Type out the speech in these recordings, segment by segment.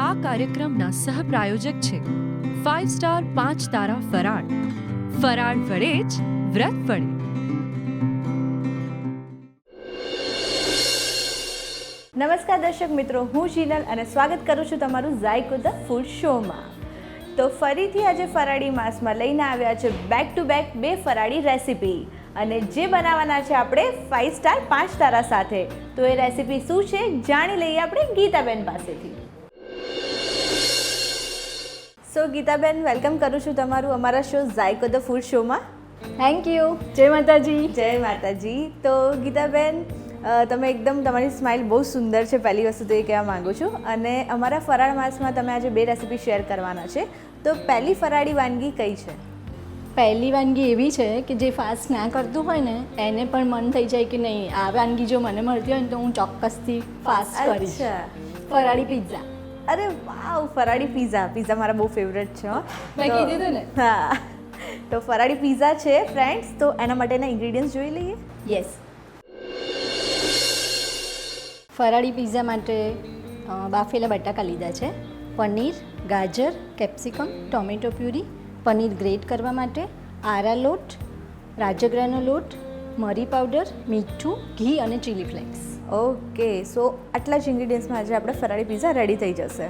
આ કાર્યક્રમના સહપ્રાયોજક છે 5 સ્ટાર 5 તારા ફરાળ. ફરાળ વડે જ વ્રત વડે. નમસ્કાર દર્શક મિત્રો, હું શીનલ અને સ્વાગત કરું છું તમારું ઝાયકો ધ ફૂડ શોમાં. તો ફરીથી આજે ફરાળી માસમાં લઈને આવ્યા છે બેક ટુ બેક બે ફરાળી રેસીપી, અને જે બનાવવાના છે આપણે 5 સ્ટાર 5 તારા સાથે. તો એ રેસીપી શું છે જાણી લઈએ આપણે ગીતાબેન પાસેથી. સો ગીતાબેન, વેલકમ કરું છું તમારું અમારા શો ઝાયકો ધ ફૂડ શોમાં. Thank you. જય માતાજી. જય માતાજી. તો ગીતાબેન, તમે એકદમ, તમારી સ્માઇલ બહુ સુંદર છે, પહેલી વસ્તુ તો એ કહેવા માગું છું. અને અમારા ફરાળ માસમાં તમે આજે બે રેસીપી શેર કરવાના છે. તો પહેલી ફરાળી વાનગી કઈ છે? પહેલી વાનગી એવી છે કે જે ફાસ્ટ ના કરતું હોય ને એને પણ મન થઈ જાય કે નહીં, આ વાનગી જો મને મળતી હોય ને તો હું ચોક્કસથી ફાસ્ટ કરીશ. ફરાળી પિઝા. અરે વાવ, ફરાળી પિઝા. પિઝા મારા બહુ ફેવરેટ છે. મેં કીધું હતું ને. હા, તો ફરાળી પિઝા છે ફ્રેન્ડ્સ. તો એના માટેના ઇન્ગ્રીડિયન્ટ્સ જોઈ લઈએ. યસ. ફરાળી પિઝા માટે બાફેલા બટાકા લીધા છે, પનીર, ગાજર, capsicum, tomato puree, paneer great કરવા માટે, આરા લોટ, રાજગરાનો લોટ, મરી પાવડર, મીઠું, ઘી અને ચીલી ફ્લેક્સ. ઓકે, સો આટલા જ ઇન્ગ્રીડિયન્ટ્સમાં આજે આપણે ફરાળી પિઝા રેડી થઈ જશે.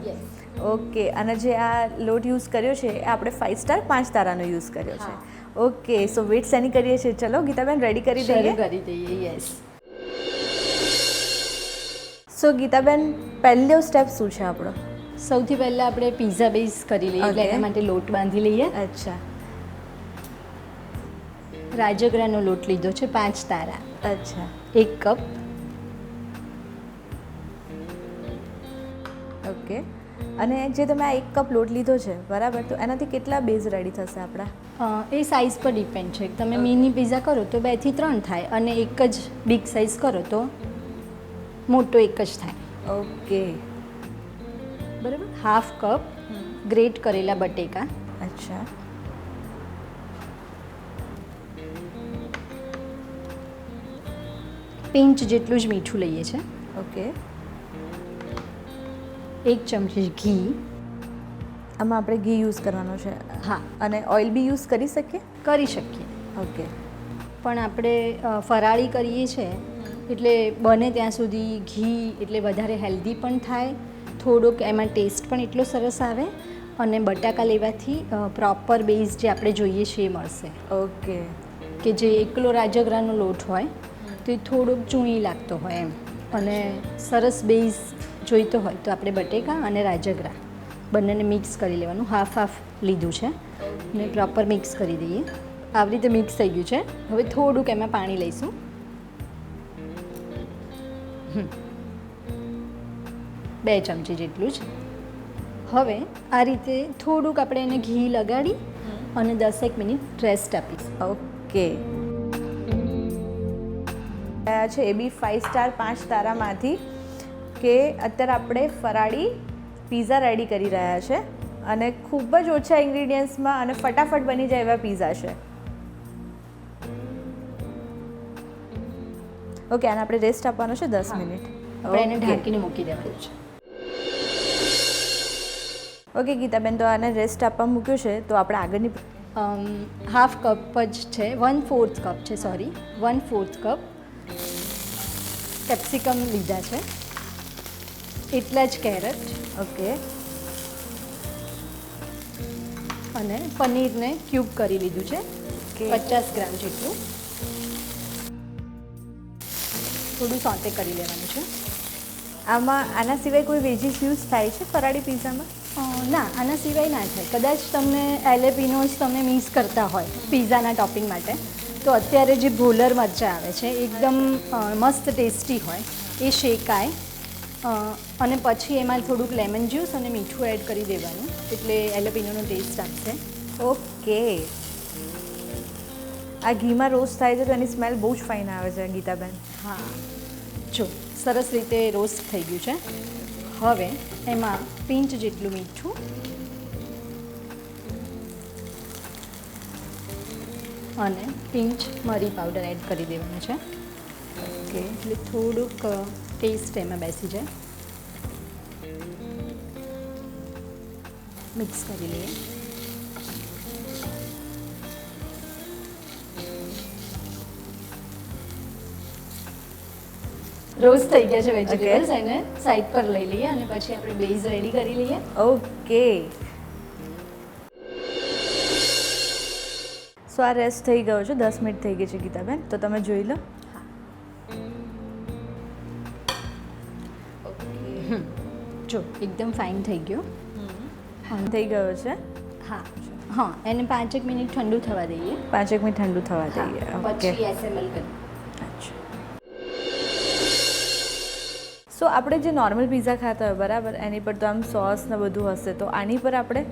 ઓકે, અને જે આ લોટ યુઝ કર્યો છે એ આપણે 5 સ્ટાર 5 તારાનો યુઝ કર્યો છે. ઓકે, સો વેટ શેની કરીએ છીએ? ચલો ગીતાબેન, રેડી કરી દઈએ. કરી દઈએ. યસ. સો ગીતાબેન, પહેલો સ્ટેપ શું છે આપણો? સૌથી પહેલાં આપણે પિઝા બેઝ કરી લઈએ, એટલે એના માટે લોટ બાંધી લઈએ. અચ્છા. રાજગરાનો લોટ લીધો છે 5 તારા. અચ્છા. 1 કપ. ઓકે, અને જે તમે આ 1 કપ લોટ લીધો છે, બરાબર, તો એનાથી કેટલા બેઝ રેડી થશે આપણા? એ સાઇઝ પર ડિપેન્ડ છે. તમે મિની પિઝા કરો તો 2 થી 3 થાય, અને એક જ બિગ સાઇઝ કરો તો મોટો એક જ થાય. ઓકે, બરાબર. 1/2 કપ ગ્રેટ કરેલા બટેકા. અચ્છા. પિંચ જેટલું જ મીઠું લઈએ છે. ઓકે. 1 ચમચી ઘી. આમાં આપણે ઘી યુઝ કરવાનું છે? હા. અને ઓઇલ બી યુઝ કરી શકીએ? કરી શકીએ. ઓકે. પણ આપણે ફરાળી કરીએ છીએ એટલે બને ત્યાં સુધી ઘી એટલે વધારે હેલ્ધી પણ થાય, થોડોક એમાં ટેસ્ટ પણ એટલો સરસ આવે, અને બટાકા લેવાથી પ્રોપર બેઝ જે આપણે જોઈએ છીએ એ મળશે. ઓકે. કે જે એકલો રાજગરાનો લોટ હોય તો એ થોડોક ચૂણી લાગતો હોય એમ, અને સરસ બેઝ જોઈતો હોય તો આપણે બટેકા અને રાજગરા બંનેને મિક્સ કરી લેવાનું. 1/2 લીધું છે ને પ્રોપર મિક્સ કરી દઈએ. આવી રીતે મિક્સ થઈ ગયું છે. હવે થોડુંક એમાં પાણી લઈશું. 2 ચમચી જેટલું જ. હવે આ રીતે થોડુંક આપણે એને ઘી લગાડી અને 10 મિનિટ રેસ્ટ આપીશું. ઓકે. છે એ બી 5 સ્ટાર 5 તારામાંથી કે અત્યારે આપણે ફરાળી પિઝા રેડી કરી રહ્યા છે, અને ખૂબ જ ઓછા ઇન્ગ્રીડિયન્ટ્સમાં અને ફટાફટ બની જાય એવા પિઝા છે. ઓકે, અને આપણે રેસ્ટ આપવાનો છે 10 મિનિટ. આપણે એને ઢાંકીને મૂકી દેવાનું છે. ઓકે ગીતાબેન, તો આને રેસ્ટ આપવા મૂક્યું છે, તો આપણે આગળની 1/2 કપ જ છે, 1/4 કપ છે, સોરી, 1/4 કપ કેપ્સિકમ લીધા છે, એટલા જ કેરેટ. ઓકે. અને પનીરને ક્યુબ કરી લીધું છે, 50 ગ્રામ જેટલું. થોડું સોતે કરી લેવાનું છે. આના સિવાય કોઈ વેજીસ યુઝ થાય છે ફરાળી પિઝામાં? ના, આના સિવાય ના થાય. કદાચ તમને એલેપિનોસ તમે મિક્સ કરતા હોય પિઝાના ટોપિંગ માટે, તો અત્યારે જે ભોલર મરચાં આવે છે એકદમ મસ્ત ટેસ્ટી હોય, એ શેકાય અને પછી એમાં થોડુંક લેમન જ્યુસ અને મીઠું એડ કરી દેવાનું, એટલે એલેપિનોનો ટેસ્ટ આપશે. ઓકે. આ ઘીમાં રોસ્ટ થાય છે તો એની સ્મેલ બહુ જ ફાઇન આવે છે ગીતાબેન. હા, જો સરસ રીતે રોસ્ટ થઈ ગયું છે. હવે એમાં પિંચ જેટલું મીઠું અને પિંચ મરી પાવડર એડ કરી દેવાનું છે. ઓકે, એટલે થોડુંક ટેસ્ટ એમાં બેસી જાય. મિક્સ કરી લઈએ. રોસ્ટ થઈ ગયા છે વેજીટેબલ્સ, એને સાઈડ પર લઈ લઈએ અને પછી આપણે બેઝ રેડી કરી લઈએ. ઓકે, સો આ રેસ્ટ થઈ ગયો છે, 10 મિનિટ થઈ ગઈ છે ગીતાબેન, તો તમે જોઈ લો. જો એકદમ ફાઇન થઈ ગયો. થઈ ગયો છે. હા હા, એને 5 મિનિટ ઠંડુ થવા દઈએ. 5 મિનિટ ઠંડુ થવા દઈએ. ઓકે, પછી એસેમ્બલ કરીએ. સો આપણે જે નોર્મલ પિઝા ખાતા હોય બરાબર, એની પર તો આમ સોસ ને બધું હશે, તો આની પર આપણે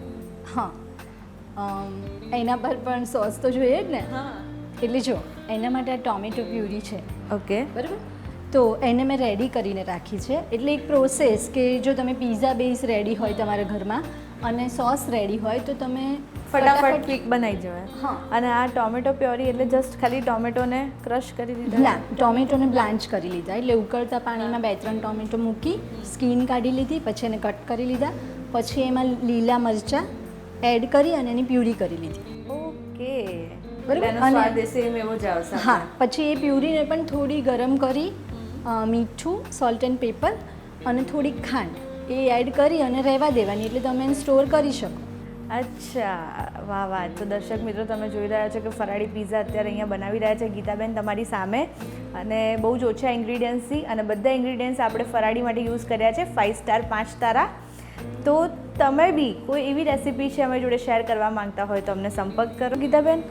હા, એના પર પણ સોસ તો જોઈએ જ ને. એટલે જો એના માટે આ ટોમેટો પ્યુરી છે, ઓકે બરાબર, તો એને મેં રેડી કરીને રાખી છે. એટલે એક પ્રોસેસ કે જો તમે પિઝા બેઝ રેડી હોય તમારા ઘરમાં અને સોસ રેડી હોય તો તમે ફટાફટ ક્વિક બનાવી જવાય. હા. અને આ ટોમેટો પ્યોરી એટલે જસ્ટ ખાલી ટોમેટોને ક્રશ કરી દીધા. ના, ટોમેટોને બ્લાન્ચ કરી લીધા. એટલે ઉકળતા પાણીમાં 2-3 ટોમેટો મૂકી સ્કીન કાઢી લીધી, પછી એને કટ કરી લીધા, પછી એમાં લીલા મરચાં એડ કરી અને એની પ્યુરી કરી લીધી. ઓકે, બરાબર. એનો સ્વાદ સેમ એવો જ આવશે. હા, પછી એ પ્યુરીને પણ થોડી ગરમ કરી મીઠું, સોલ્ટ એન્ડ પેપર અને થોડીક ખાંડ એ એડ કરી અને રહેવા દેવાની, એટલે તમે એને સ્ટોર કરી શકો. અચ્છા, વાહ વાહ. તો દર્શક મિત્રો, તમે જોઈ રહ્યા છો કે ફરાળી પિઝા અત્યારે અહીંયા બનાવી રહ્યા છે ગીતાબેન તમારી સામે, અને બહુ જ ઓછા ઇન્ગ્રીડિયન્ટ્સથી, અને બધા ઇન્ગ્રીડિયન્ટ્સ આપણે ફરાળી માટે યુઝ કર્યા છે 5 સ્ટાર 5 તારા. તો તમે બી કોઈ એવી રેસીપી છે અમારી જોડે શેર કરવા માંગતા હોય તો અમને સંપર્ક કરો. ગીતાબેન,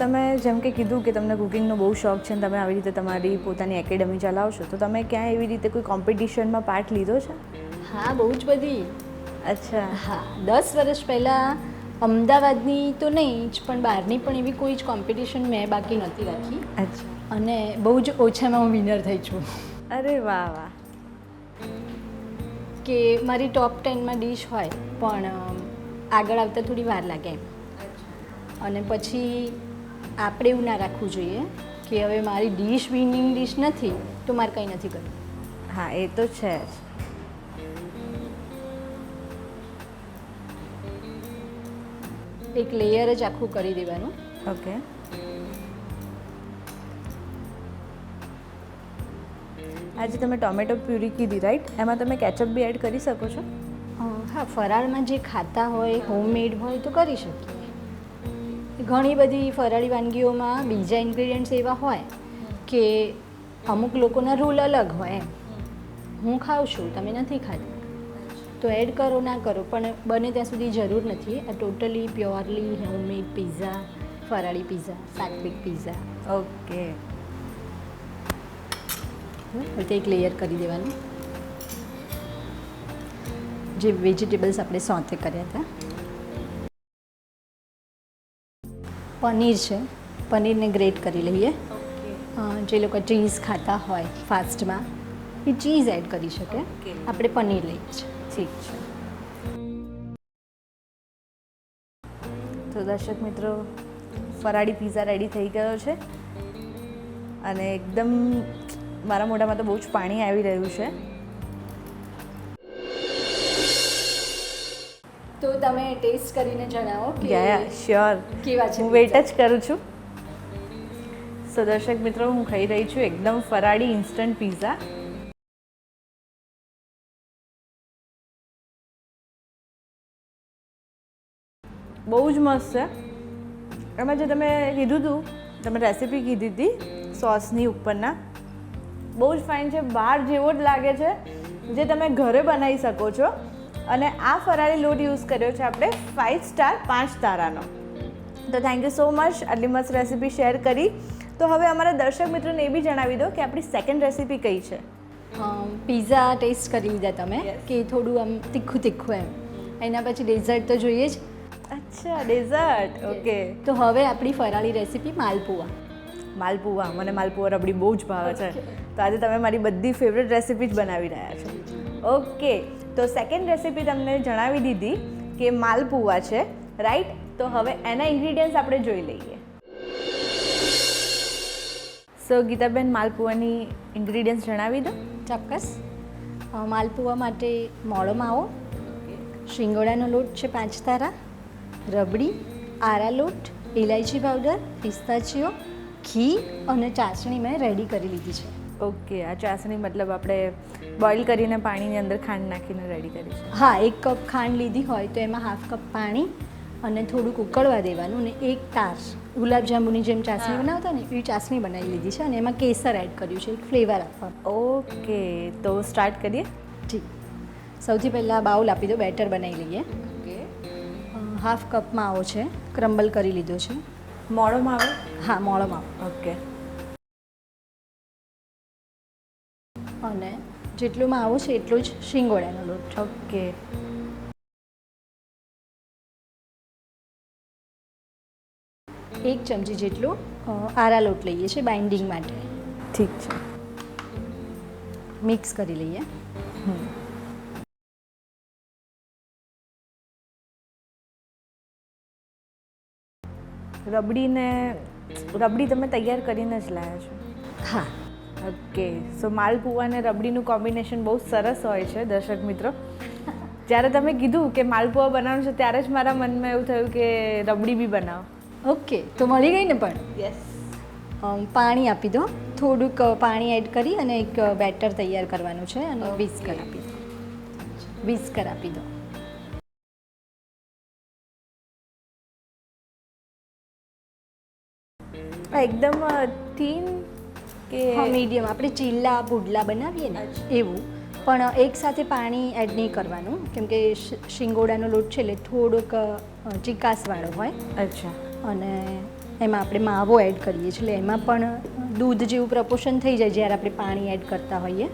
તમે જેમ કે કીધું કે તમને કુકિંગનો બહુ શોખ છે અને તમે આવી રીતે તમારી પોતાની એકેડમી ચલાવશો, તો તમે ક્યાંય એવી રીતે કોઈ કોમ્પિટિશનમાં પાર્ટ લીધો છે? હા, બહુ જ બધી. અચ્છા. હા, 10 વર્ષ પહેલાં અમદાવાદની તો નહીં જ પણ બહારની પણ એવી કોઈ જ કોમ્પિટિશન મેં બાકી નહોતી રાખી. અચ્છા. અને બહુ જ ઓછામાં હું વિનર થઈ છું. અરે વાહ વાહ. કે મારી ટોપ 10માં ડીશ હોય પણ આગળ આવતા થોડી વાર લાગે એમ. અને પછી આપણે એવું ના રાખવું જોઈએ કે હવે મારી ડીશ વિનિંગ ડીશ નથી તો મારે કંઈ નથી કરવું. હા, એ તો છે જ. એક લેયર જ આખું કરી દેવાનું. ઓકે. આજે તમે ટોમેટો પ્યુરી કીધી રાઈટ, એમાં તમે કેચઅપ બી એડ કરી શકો છો? હા, ફરાળમાં જે ખાતા હોય હોમમેડ હોય તો કરી શકીએ. ઘણી બધી ફરાળી વાનગીઓમાં બીજા ઇન્ગ્રીડિયન્ટ્સ એવા હોય કે અમુક લોકોના રૂલ અલગ હોય એમ. હું ખાઉં છું, તમે નથી ખાતી, તો એડ કરો ના કરો, પણ બને ત્યાં સુધી જરૂર નથી. આ ટોટલી પ્યોરલી હોમમેડ પિઝા, ફરાળી પિઝા, સાત્વિક પિઝા. ઓકે. હવે એક લેયર કરી દેવાનું. જે વેજીટેબલ્સ આપણે સોતે કર્યા હતા. પનીર છે, પનીરને ગ્રેટ કરી લઈએ. જે લોકો ચીઝ ખાતા હોય ફાસ્ટમાં એ ચીઝ એડ કરી શકે. આપણે પનીર લઈએ છીએ. ઠીક છે. તો દર્શક મિત્રો, ફરાળી પિઝા રેડી થઈ ગયો છે અને એકદમ મારા મોઢામાં તો બહુ જ પાણી આવી રહ્યું છે. તો તમે ટેસ્ટ કરીને જણાવો કે યા શ્યોર, કેવા છે. હું વેઇટ જ કરું છું. સો દર્શક મિત્રો, હું ખાઈ રહી છું એકદમ ફરાળી ઇન્સ્ટન્ટ પિઝા. બહુ જ મસ્ત છે. એમાં જે તમે કીધું હતું, તમે રેસીપી કીધી હતી સોસની ઉપરના, બહુ જ ફાઇન છે. બહાર જેવો જ લાગે છે, જે તમે ઘરે બનાવી શકો છો. અને આ ફરાળી લોટ યુઝ કર્યો છે આપણે 5 સ્ટાર 5 તારાનો. તો થેન્ક યુ સો મચ આટલી મસ્ત રેસીપી શેર કરી. તો હવે અમારા દર્શક મિત્રોને એ બી જણાવી દો કે આપણી સેકન્ડ રેસીપી કઈ છે. પિઝા ટેસ્ટ કરી લીધા તમે કે થોડું આમ તીખું તીખું એમ. એના પછી ડેઝર્ટ તો જોઈએ જ. અચ્છા, ડેઝર્ટ. ઓકે. તો હવે આપણી ફરાળી રેસીપી માલપુઆ. માલપુઆ, મને માલપુઆ રબડી બહુ જ ભાવે છે. તો આજે તમે મારી બધી ફેવરેટ રેસીપી જ બનાવી રહ્યા છો. ઓકે, તો સેકન્ડ રેસીપી તમને જણાવી દીધી કે માલપુઆ છે રાઈટ. તો હવે એના ઇન્ગ્રીડિયન્ટ્સ આપણે જોઈ લઈએ. સો ગીતાબેન, માલપુઆની ઇન્ગ્રીડિયન્ટ્સ જણાવી દો. ચોક્કસ. માલપુઆ માટે મોળો માવો, શિંગોડાનો લોટ છે 5 તારા, રબડી, આરા લોટ, ઇલાયચી પાવડર, પિસ્તાચીઓ, ઘી અને ચાસણી મેં રેડી કરી લીધી છે. ઓકે, આ ચાસણી મતલબ આપણે બોઇલ કરીને પાણીની અંદર ખાંડ નાખીને રેડી કરી છે. હા, 1 કપ ખાંડ લીધી હોય તો એમાં હાફ કપ પાણી અને થોડુંક ઉકળવા દેવાનું અને 1 તાર ગુલાબજાંબુની જેમ ચાસણી બનાવતા ને એવી ચાસણી બનાવી લીધી છે અને એમાં કેસર એડ કર્યું છે એક ફ્લેવર આપવા. ઓકે, તો સ્ટાર્ટ કરીએ. ઠીક. સૌથી પહેલાં બાઉલ આપી દો, બેટર બનાવી લઈએ. ઓકે, હાફ કપ માવો છે, ક્રમ્બલ કરી લીધો છે. મોળો માવો. હા, મોળો માવો. ઓકે, અને જેટલું માવો છે એટલું જ શિંગોડાનો લોટ. ઓકે, એક ચમચી જેટલું આરા લોટ લઈએ છીએ બાઇન્ડિંગ માટે. ઠીક છે. મિક્સ કરી લઈએ. રબડી તમે તૈયાર કરીને જ લાવ્યા છો? હા. ઓકે, સો માલપુઆ અને રબડીનું કોમ્બિનેશન બહુ સરસ હોય છે દર્શક મિત્રો. જ્યારે તમે કીધું કે માલપુઆ બનાવવાનું છે ત્યારે જ મારા મનમાં એવું થયું કે રબડી બી બનાવો. ઓકે, તો મળી ગઈ ને પણ. યસ. પાણી આપી દો, થોડુંક પાણી એડ કરી અને એક બેટર તૈયાર કરવાનું છે અને વિસ્કર આપી દો. વિસ્કર આપી દો. એકદમ થીન કે મીડિયમ, આપણે ચીલા પુડલા બનાવીએ ને એવું, પણ એકસાથે પાણી એડ નહીં કરવાનું કેમ કે શિંગોડાનો લોટ છે એટલે થોડોક ચીકાસવાળો હોય. અચ્છા. અને એમાં આપણે માવો એડ કરીએ છીએ એટલે એમાં પણ દૂધ જેવું પ્રપોર્શન થઈ જાય જ્યારે આપણે પાણી એડ કરતા હોઈએ.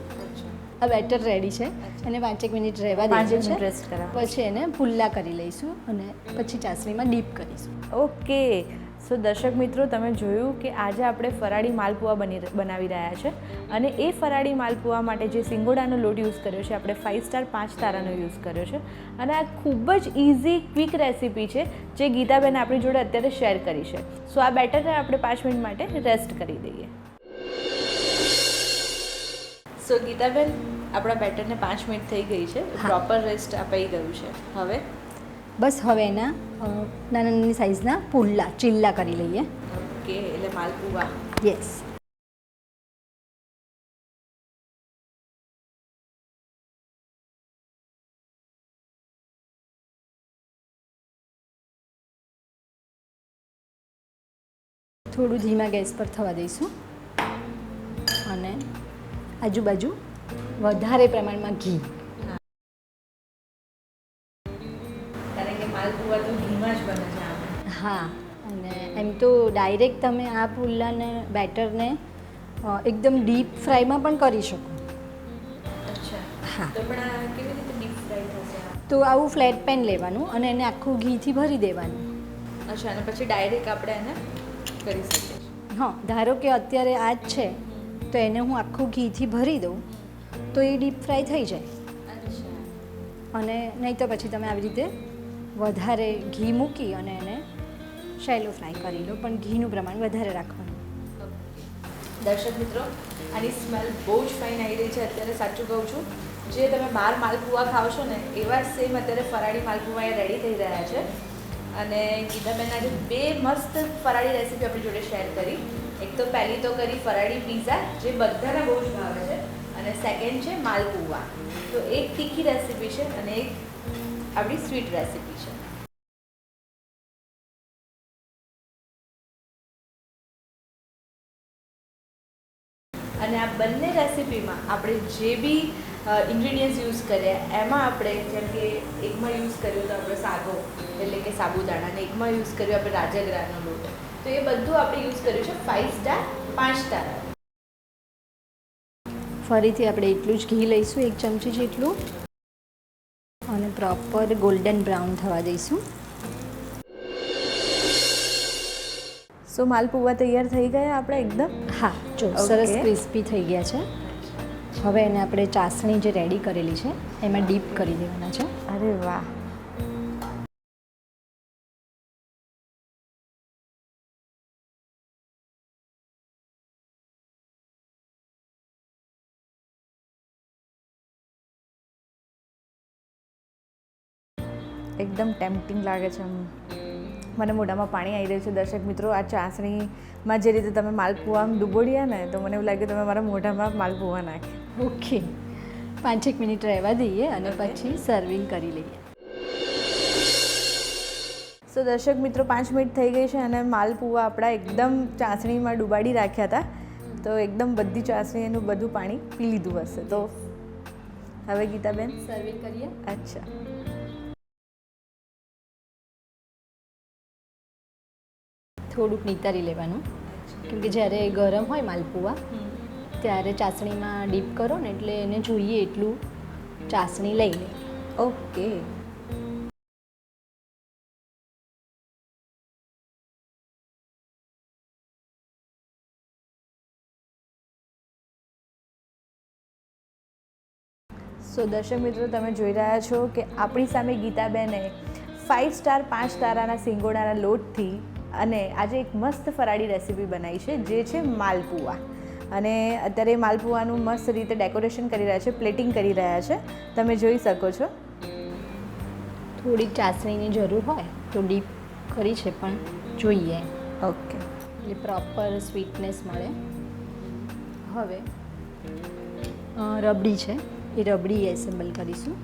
આ બેટર રેડી છે અને 5 મિનિટ રહેવા દઈશું છે, રેસ્ટ કરાવો. પછી એને પુલ્લા કરી લઈશું અને પછી ચાસણીમાં ડીપ કરીશું. ઓકે, સો દર્શક મિત્રો તમે જોયું કે આજે આપણે ફરાળી માલપુઆ બનાવી રહ્યા છે અને એ ફરાળી માલપુઆ માટે જે સિંગોડાનો લોટ યુઝ કર્યો છે આપણે 5 સ્ટાર 5 તારાનો યુઝ કર્યો છે અને આ ખૂબ જ ઇઝી ક્વિક રેસીપી છે જે ગીતાબેન આપણી જોડે અત્યારે શેર કરી છે. સો આ બેટરને આપણે 5 મિનિટ માટે રેસ્ટ કરી દઈએ. સો ગીતાબેન, આપણા બેટરને 5 મિનિટ થઈ ગઈ છે, પ્રોપર રેસ્ટ અપાઈ ગયું છે. હવે બસ હવે એના નાના નાની સાઇઝના પુલ્લા ચીલ્લા કરી લઈએ. ઓકે, એટલે માલપુઆ. યસ. થોડું ધીમા ગેસ પર થવા દઈશું અને આજુબાજુ વધારે પ્રમાણમાં ઘી. માલપુઆ તો ઘીમાં જ બને છે. હા, અને એમ તો ડાયરેક્ટ તમે આ પુલ્લાને બેટરને એકદમ ડીપ ફ્રાયમાં પણ કરી શકો. અચ્છા. હા. તો પણ આ કેવી રીતે ડીપ ફ્રાય થશે? તો આવું ફ્લેટ પેન લેવાનું અને એને આખું ઘીથી ભરી દેવાનું. અચ્છા, અને પછી ડાયરેક્ટ આપણે એને કરી શકીએ છીએ. હા, ધારો કે અત્યારે આ જ છે તો એને હું આખું ઘીથી ભરી દઉં તો એ ડીપ ફ્રાય થઈ જાય. અચ્છા. અને નહીં તો પછી તમે આવી રીતે વધારે ઘી મૂકી અને એને શેલો ફ્રાય કરી લો, પણ ઘીનું પ્રમાણ વધારે રાખવાનું. દર્શક મિત્રો, આની સ્મેલ બહુ જ ફાઇન આવી રહી છે અત્યારે. સાચું કહું છું, જે તમે બહાર માલપુઆ ખાઓ છો ને એવા જ સેમ અત્યારે ફરાળી માલપુઆ એ રેડી થઈ રહ્યા છે. અને ગીતાબેન આજે 2 મસ્ત ફરાળી રેસીપી આપણી જોડે શેર કરી. એક તો પહેલી તો કરી ફરાળી પીઝા જે બધાને બહુ જ ભાવે છે અને સેકન્ડ છે માલપુઆ. તો એક તીખી રેસીપી છે અને એક આપણી સ્વીટ રેસીપી છે. અને આ બંને રેસીપીમાં આપણે જે બી ઇન્ગ્રીડિયન્ટ્સ યુઝ કર્યા એમાં આપણે જેમ કે એકમાં યુઝ કર્યો તો આપણે સાગો એટલે કે સાબુદાણા અને એકમાં યુઝ કર્યો આપણે રાજગરાનો લોટ. તો એ બધું આપણે યુઝ કર્યું છે 5 સ્ટાર 5 તારા. ફરીથી આપણે એટલું જ ઘી લઈશું, 1 ચમચી જેટલું, અને પ્રોપર ગોલ્ડન બ્રાઉન થવા દઈશું. સો માલપુઆ તૈયાર થઈ ગયા આપણે એકદમ. હા, જો સરસ ક્રિસ્પી થઈ ગયા છે. હવે એને આપણે ચાસણી જે રેડી કરેલી છે એમાં ડીપ કરી દેવાના છે. અરે વાહ. એકદમ ટેમ્પટિંગ લાગે છે. મને મોઢામાં પાણી આવી રહ્યું છે. દર્શક મિત્રો, આ ચાસણીમાં જે રીતે તમે માલપુઆ ડૂબોડ્યા ને, તો મને એવું લાગ્યું તમે મારા મોઢામાં માલપુઆ નાખ્યા. ઓકે, 5-1 મિનિટ રહેવા દઈએ અને પછી સર્વિંગ કરી લઈએ. સો દર્શક મિત્રો, 5 મિનિટ થઈ ગઈ છે અને માલપુઆ આપણા એકદમ ચાસણીમાં ડૂબાડી રાખ્યા હતા. તો એકદમ બધી ચાસણી એનું બધું પાણી પી લીધું હશે. તો હવે ગીતાબેન સર્વિંગ કરીએ. અચ્છા, થોડુંક નીતારી લેવાનું, કેમ કે જ્યારે ગરમ હોય માલપુઆ ત્યારે ચાસણીમાં ડીપ કરો ને એટલે એને જોઈએ એટલું ચાસણી લઈ લે. ઓકે. સો દર્શક મિત્રો, તમે જોઈ રહ્યા છો કે આપણી સામે ગીતાબેને 5 સ્ટાર 5 તારાના સિંગોડાના લોટથી અને આજે એક મસ્ત ફરાળી રેસીપી બનાવી છે, જે છે માલપુઆ. અને અત્યારે માલપુઆનું મસ્ત રીતે ડેકોરેશન કરી રહ્યા છે, પ્લેટિંગ કરી રહ્યા છે, તમે જોઈ શકો છો. થોડીક ચાસણીની જરૂર હોય તો ડીપ કરી છે, પણ જોઈએ ઓકે, એટલે પ્રોપર સ્વીટનેસ મળે. હવે રબડી છે, એ રબડી એસેમ્બલ કરીશું.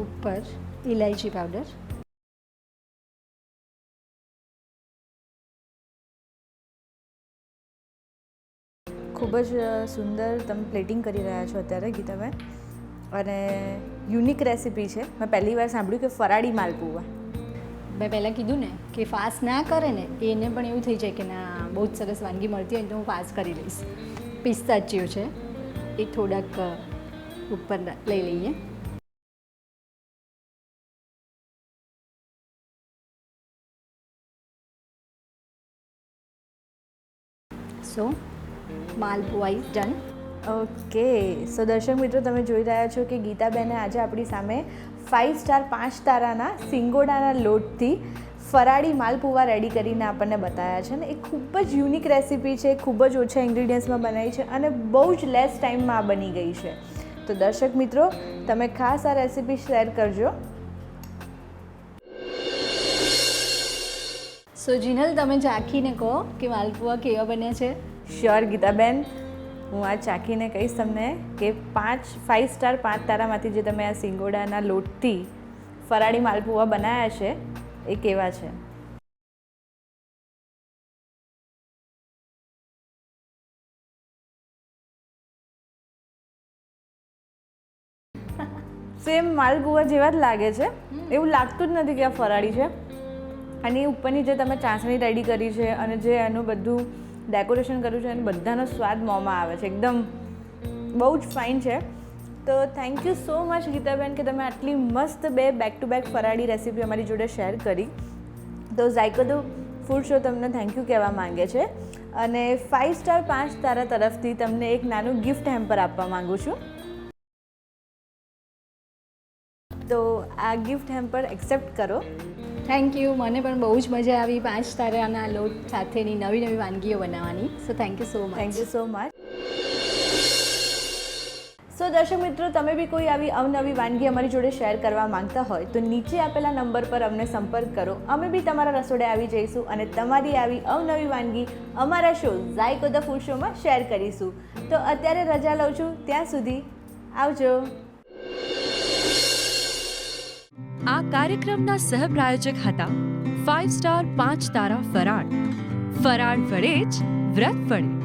ઉપર ઇલાયચી પાવડર, ખૂબ જ સુંદર તમે પ્લેટિંગ કરી રહ્યા છો અત્યારે ગીતાબેન. અને યુનિક રેસીપી છે. મેં પહેલી વાર સાંભળ્યું કે ફરાળી માલપુઆ. મેં પહેલાં કીધું ને કે ફાસ્ટ ના કરે ને એને પણ એવું થઈ જાય કે ના બહુ જ સરસ વાનગી મળતી હોય તો હું ફાસ્ટ કરી લઈશ. પિસ્તાચીઓ છે એ થોડાક ઉપર લઈ લઈએ. સો માલપુઆ ઇઝ ડન. ઓકે. સો દર્શક મિત્રો, તમે જોઈ રહ્યા છો કે ગીતાબેને આજે આપણી સામે 5 સ્ટાર 5 તારાના સિંગોડાના લોટથી ફરાળી માલપુઆ રેડી કરીને આપણને બતાવ્યા છે. ને એ ખૂબ જ યુનિક રેસીપી છે, ખૂબ જ ઓછા ઇન્ગ્રીડિયન્ટ્સમાં બનાવી છે અને બહુ જ લેસ ટાઈમમાં આ બની ગઈ છે. તો દર્શક મિત્રો, તમે ખાસ આ રેસીપી શેર કરજો. સો જીનલ, તમે ચાખીને કહો કે માલપુઆ કેવા બન્યા છે. શ્યોર ગીતાબેન, હું આ ચાખીને કહીશ તમને કે 5 સ્ટાર 5 તારામાંથી જે તમે આ સિંગોડાના લોટથી ફરાળી માલપુઆ બનાવ્યા છે એ કેવા છે. સેમ માલપુઆ જેવા જ લાગે છે. એવું લાગતું જ નથી કે આ ફરાળી છે. અને એ ઉપરની જે તમે ચાસણી રેડી કરી છે અને જે એનું બધું ડેકોરેશન કર્યું છે અને બધાનો સ્વાદ મોંમાં આવે છે. એકદમ બહુ જ ફાઇન છે. તો thank you so much Geetaben કે તમે આટલી મસ્ત બેક ટુ બેક ફરાળી રેસીપી અમારી જોડે શેર કરી. તો ઝાયકો ફૂડ શો તમને થેન્ક યુ કહેવા માંગે છે. અને 5 સ્ટાર 5 તારા તરફથી તમને એક નાનું ગિફ્ટ હેમ્પર આપવા માગું છું. તો આ ગિફ્ટ હેમ્પર એક્સેપ્ટ કરો. Thank you. મને પણ બહુ જ મજા આવી 5 તારાના લોટ સાથેની નવી નવી વાનગીઓ બનાવવાની. So thank you so much. Thank you so much. So દર્શક મિત્રો, તમે બી કોઈ આવી અવનવી વાનગી અમારી જોડે શેર કરવા માંગતા હોય તો નીચે આપેલા નંબર પર અમને સંપર્ક કરો. અમે બી તમારા રસોડે આવી જઈશું અને તમારી આવી અવનવી વાનગી અમારા શો ઝાયકો ધ ફૂડ શોમાં શેર કરીશું. તો અત્યારે રજા લઉં છું. ત્યાં સુધી આવજો. આ કાર્યક્રમના સહપ્રાયોજક હતા 5 સ્ટાર 5 તારા ફરાળ. ફરાળ વડે જ વ્રત વડે.